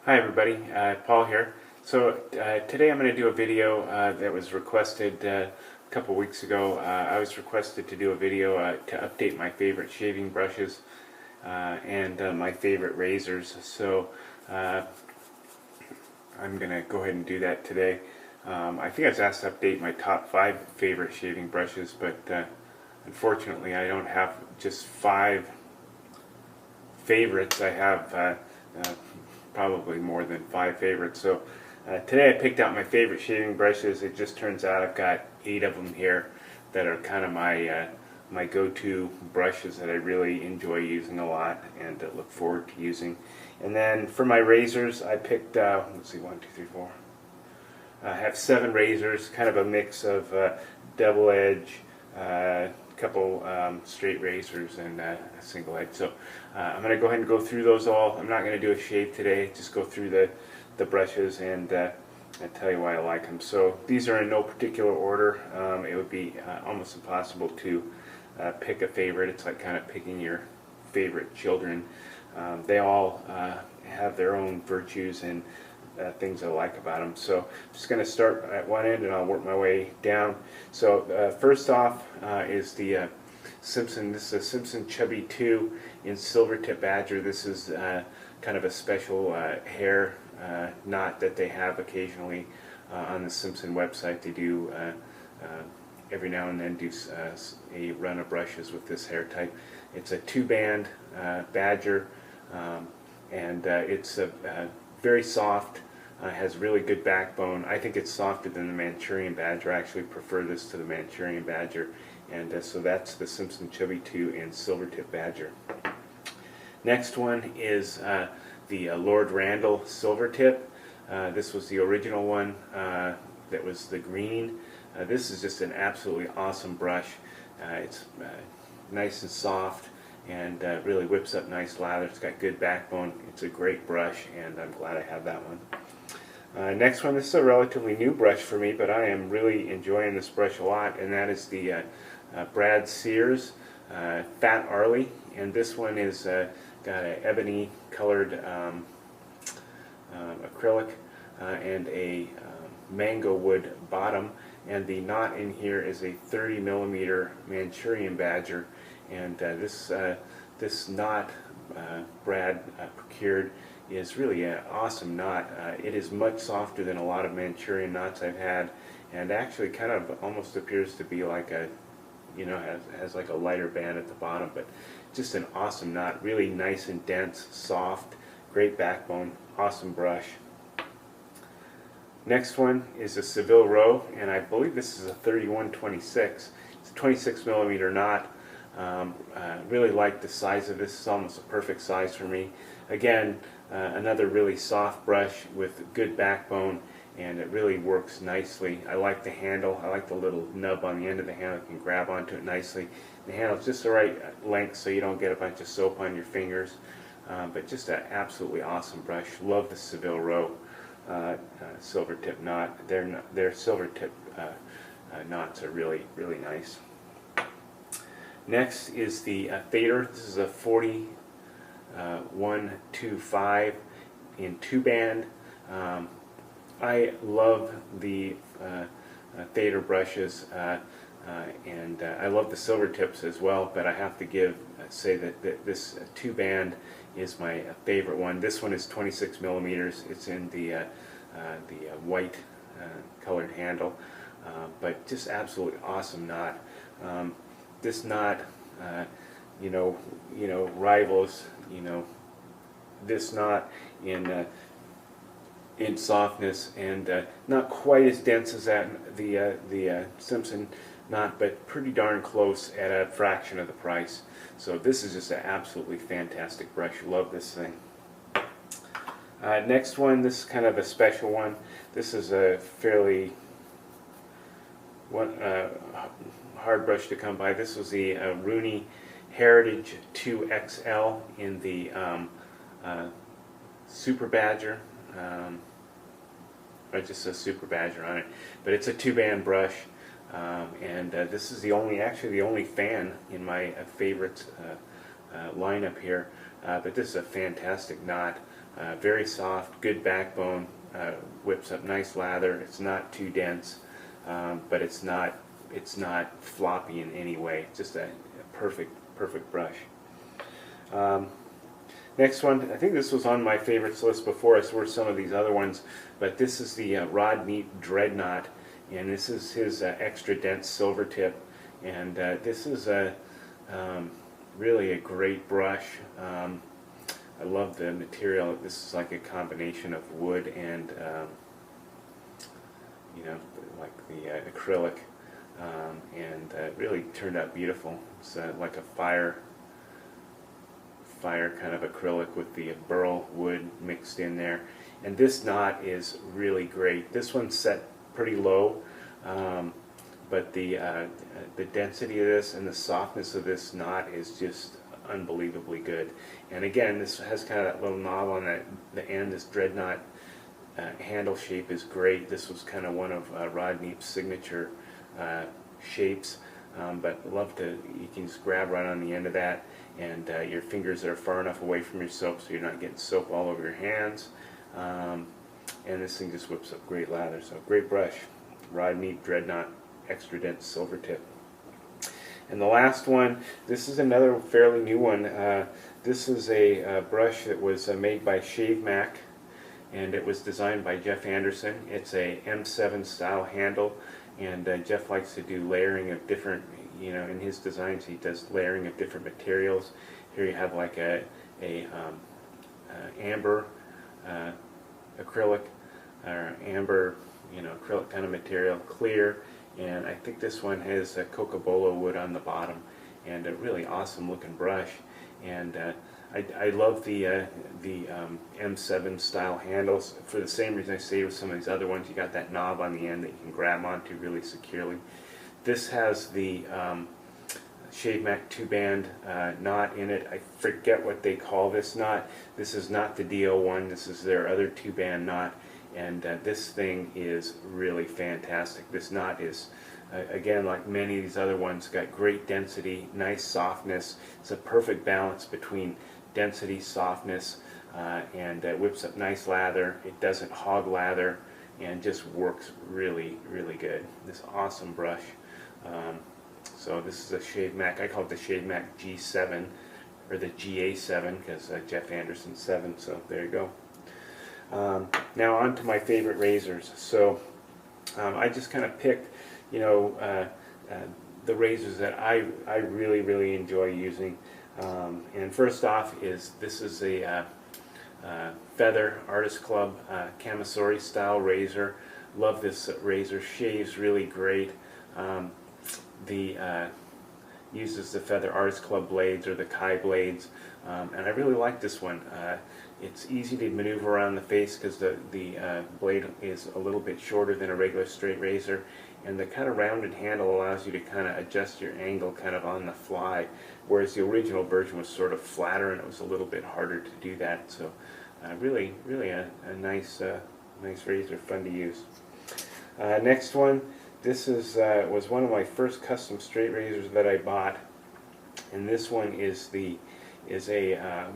Hi everybody, Paul here. So today I'm going to do a video that was requested a couple weeks ago. I was requested to do a video to update my favorite shaving brushes and my favorite razors. So I'm going to go ahead and do that today. I think I was asked to update my top 5 favorite shaving brushes, but unfortunately I don't have just 5 favorites. I have probably more than 5 favorites. So today I picked out my favorite shaving brushes. It just turns out I've got 8 of them here that are kind of my go-to brushes that I really enjoy using a lot and look forward to using. And then for my razors, I picked let's see, 1, 2, 3, 4. I have 7 razors, kind of a mix of double edge, couple straight razors, and a single edge. So I'm going to go ahead and go through those all. I'm not going to do a shave today, just go through the brushes and tell you why I like them. So these are in no particular order. It would be almost impossible to pick a favorite. It's like kind of picking your favorite children. They all have their own virtues and things I like about them. So I'm just going to start at one end and I'll work my way down. So first off is the Simpson. This is a Simpson Chubby 2 in Silver Tip Badger. This is kind of a special hair knot that they have occasionally on the Simpson website. They do every now and then do a run of brushes with this hair type. It's a 2-band Badger, and it's very soft, has really good backbone. I think it's softer than the Manchurian Badger. I actually prefer this to the Manchurian Badger, and so that's the Simpson Chubby 2 in Silver Tip Badger. Next one is the Lord Randall Silver Tip. This was the original one that was the green. This is just an absolutely awesome brush. It's nice and soft and really whips up nice lather. It's got good backbone. It's a great brush, and I'm glad I have that one. Next one, this is a relatively new brush for me, but I am really enjoying this brush a lot, and that is the Brad Sears Fat Arley, and this one is got an ebony colored acrylic and a mango wood bottom, and the knot in here is a 30mm Manchurian Badger, and this knot Brad procured is really an awesome knot. It is much softer than a lot of Manchurian knots I've had, and actually kind of almost appears to be like a, you know, has like a lighter band at the bottom, but just an awesome knot. Really nice and dense, soft, great backbone, awesome brush. Next one is a Seville Row, and I believe this is a 3126. It's a 26mm knot. Really like the size of this. It's almost a perfect size for me. Again, another really soft brush with good backbone, and it really works nicely. I like the handle. I like the little nub on the end of the handle. You can grab onto it nicely. The handle's just the right length so you don't get a bunch of soap on your fingers. But just an absolutely awesome brush. Love the Seville Row silver tip knot. Their silver tip knots are really, really nice. Next is the Fader. This is a 4125 in 2-band. I love the Fader brushes, and I love the silver tips as well, but I have to say that this 2-band is my favorite one. This one is 26mm. It's in the white colored handle, but just absolutely awesome knot. This knot, rivals, this knot in softness, and not quite as dense as the Simpson knot, but pretty darn close at a fraction of the price. So this is just an absolutely fantastic brush. Love this thing. Next one, this is kind of a special one. This is a fairly hard brush to come by. This was the Rooney Heritage 2XL in the Super Badger. Or just says Super Badger on it, but it's a 2-band brush, and this is actually the only fan in my favorites lineup here. But this is a fantastic knot. Very soft, good backbone, whips up nice lather. It's not too dense, but it's not floppy in any way. Just a perfect brush. Next one, I think this was on my favorites list before, as were some of these other ones, but this is the Rod Neat Dreadnought, and this is his extra dense silver tip, and this is really a great brush. I love the material. This is like a combination of wood and you know, like the acrylic, and it really turned out beautiful. It's like a fire kind of acrylic with the burl wood mixed in there, and this knot is really great. This one's set pretty low, but the density of this and the softness of this knot is just unbelievably good. And again, this has kind of that little knob on the end. This dreadnought handle shape is great. This was kind of one of Rod Neat's signature shapes, but love to, you can just grab right on the end of that, and your fingers are far enough away from your soap so you're not getting soap all over your hands, and this thing just whips up great lather. So great brush, Rod Neat Dreadnought extra dense silver tip. And the last one, this is another fairly new one. This is a brush that was made by Shave Mac, and it was designed by Jeff Anderson. It's a M7 style handle, and Jeff likes to do layering of different, you know, in his designs he does layering of different materials. Here you have like a amber acrylic, or amber, you know, acrylic kind of material, clear, and I think this one has a cocobolo wood on the bottom, and a really awesome looking brush. And I love the M7 style handles for the same reason I say with some of these other ones. You got that knob on the end that you can grab onto really securely. This has the Shave Mac 2-band knot in it. I forget what they call this knot. This is not the DO1. This is their other 2-band knot, and this thing is really fantastic. This knot is, again, like many of these other ones, got great density, nice softness. It's a perfect balance between density, softness, and whips up nice lather. It doesn't hog lather, and just works really good. This awesome brush. So this is a Shave Mac. I call it the Shave Mac G7, or the GA7, because Jeff Anderson's 7, so there you go. Now on to my favorite razors. So I just kind of picked, you know, the razors that I really enjoy using. And first off is, this is a Feather Artist Club Camisori style razor. Love this razor. Shaves really great. Uses the Feather Artist Club blades, or the Kai blades, and I really like this one. It's easy to maneuver around the face because the blade is a little bit shorter than a regular straight razor, and the kind of rounded handle allows you to kind of adjust your angle kind of on the fly, whereas the original version was sort of flatter and it was a little bit harder to do that. So really a nice razor, fun to use. Next one, this is was one of my first custom straight razors that I bought, and this one is a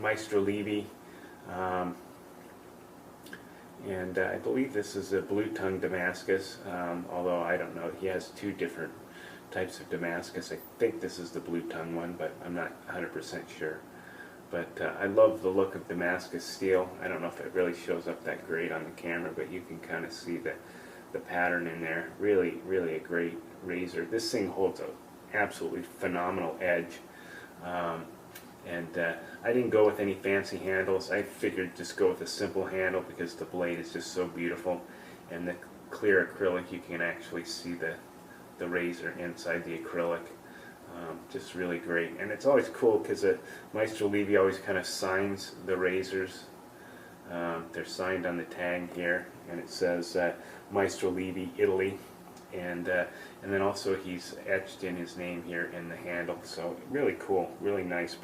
Maestro Levy, and I believe this is a blue tongue Damascus, although I don't know. He has two different types of Damascus. I think this is the blue tongue one, but I'm not 100% sure. But I love the look of Damascus steel. I don't know if it really shows up that great on the camera, but you can kind of see the pattern in there. Really a great razor. This thing holds an absolutely phenomenal edge. I didn't go with any fancy handles. I figured just go with a simple handle because the blade is just so beautiful, and the clear acrylic, you can actually see the razor inside the acrylic. Just really great. And it's always cool because Maestro Levy always kind of signs the razors. They're signed on the tag here, and it says Maestro Levy, Italy, and then also he's etched in his name here in the handle. So really cool, really nice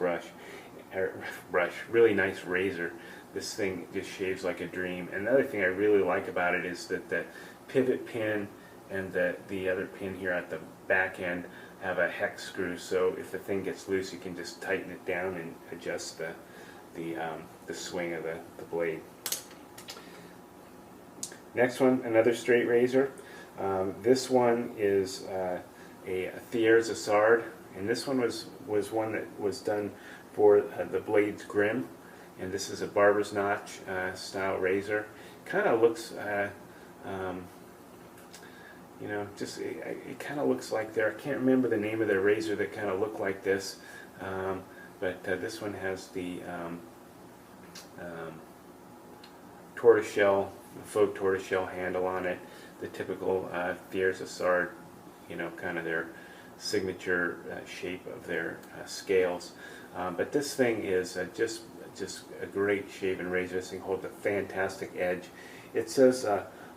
really nice razor. This thing just shaves like a dream. And the other thing I really like about it is that the pivot pin and the other pin here at the back end have a hex screw, so if the thing gets loose you can just tighten it down and adjust the the swing of the blade. Next one, another straight razor. This one is a Thiers Assard, and this one was one that was done for the blades Grimm, and this is a barber's notch style razor. Kind of looks, you know, just it kind of looks like I can't remember the name of their razor that kind of looked like this, but this one has the tortoiseshell, faux tortoiseshell handle on it, the typical Thiers Assard, you know, kind of their signature shape of their scales. But this thing is just a great shaving razor. This thing holds a fantastic edge. It says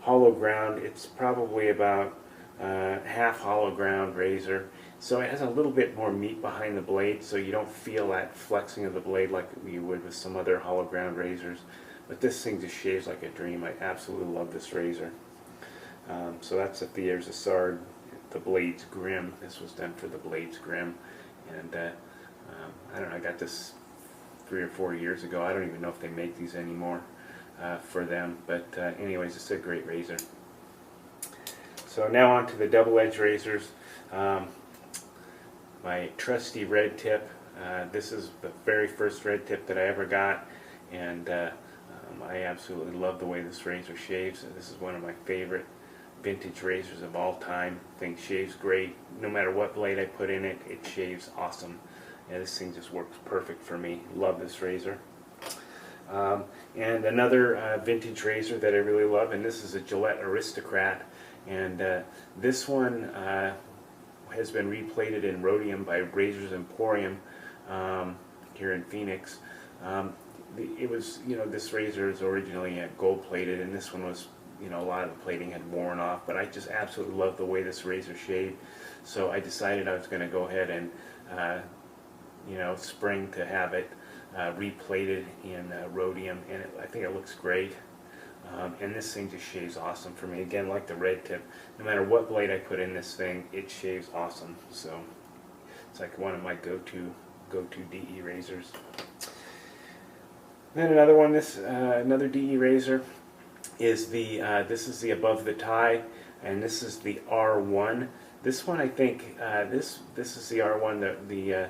hollow ground. It's probably about half hollow ground razor. So it has a little bit more meat behind the blade, so you don't feel that flexing of the blade like you would with some other hollow ground razors. But this thing just shaves like a dream. I absolutely love this razor. So that's a Thiers Assard, the blades Grimm. This was done for the blades Grimm, and I don't know, I got this 3 or 4 years ago. I don't even know if they make these anymore for them, but anyways, it's a great razor. So now on to the double edge razors. My trusty red tip. This is the very first red tip that I ever got, and I absolutely love the way this razor shaves. This is one of my favorite vintage razors of all time. Thing shaves great. No matter what blade I put in it, it shaves awesome. Yeah, this thing just works perfect for me. Love this razor. And another vintage razor that I really love, and this is a Gillette Aristocrat, and this one has been replated in rhodium by Razors Emporium here in Phoenix. It was, you know, this razor is originally gold plated, and this one was, you know, a lot of the plating had worn off, but I just absolutely love the way this razor shaved. So I decided I was going to go ahead and you know, spring to have it replated in rhodium, and I think it looks great. And this thing just shaves awesome for me. Again, like the red tip, no matter what blade I put in this thing, it shaves awesome. So it's like one of my go-to DE razors. Then another one, another DE razor is this is the Above the Tie, and this is the R1. This one, I think, this is the R1.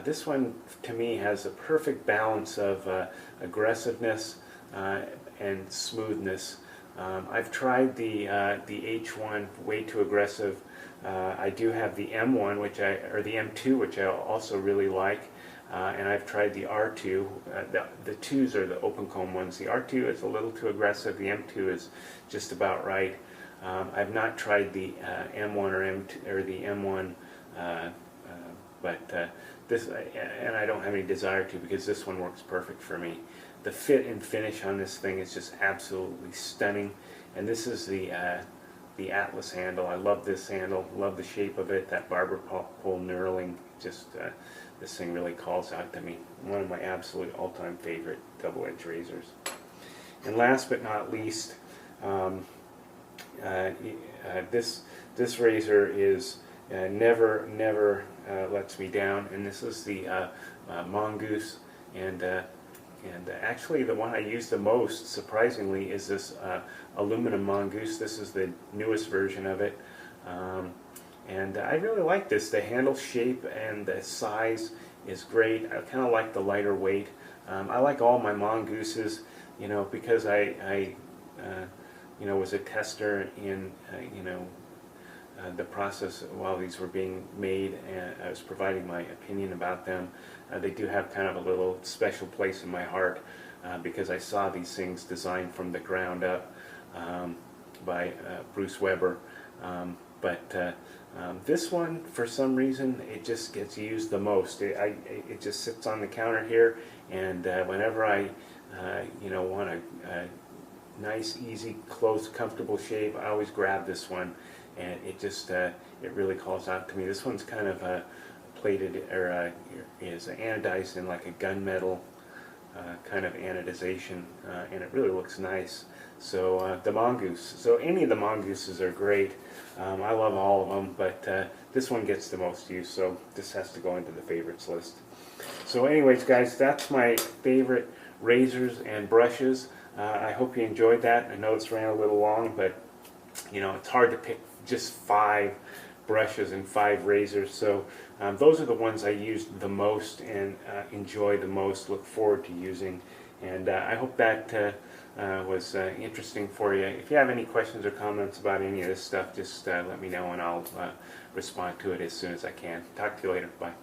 This one to me has a perfect balance of aggressiveness and smoothness. I've tried the H1, way too aggressive. I do have the M1, or the M2, which I also really like, and I've tried the R2. The 2s are the open comb ones. The R2 is a little too aggressive. The M2 is just about right. I've not tried the M1 or M2 or the M1, but this, and I don't have any desire to, because this one works perfect for me. The fit and finish on this thing is just absolutely stunning, and this is the Atlas handle. I love this handle, love the shape of it, that barber pole knurling, just this thing really calls out to me. One of my absolute all-time favorite double-edged razors. And last but not least, this razor is never lets me down, and this is the Mongoose, and actually the one I use the most, surprisingly, is this aluminum Mongoose. This is the newest version of it, and I really like this. The handle shape and the size is great. I kind of like the lighter weight. I like all my Mongooses, you know, because I you know, was a tester in the process while these were being made, and I was providing my opinion about them. They do have kind of a little special place in my heart because I saw these things designed from the ground up by Bruce Weber. But this one, for some reason, it just gets used the most. It just sits on the counter here, and whenever I you know, want a nice, easy, close, comfortable shave, I always grab this one, and it just it really calls out to me. This one's kind of plated, or is anodized in like a gunmetal kind of anodization, and it really looks nice. So the Mongoose. So any of the Mongooses are great. I love all of them, but this one gets the most use, so this has to go into the favorites list. So anyways, guys, that's my favorite razors and brushes. I hope you enjoyed that. I know this ran a little long, but you know, it's hard to pick just 5 brushes and 5 razors. So those are the ones I used the most and enjoy the most, look forward to using. And I hope that was interesting for you. If you have any questions or comments about any of this stuff, just let me know and I'll respond to it as soon as I can. Talk to you later. Bye.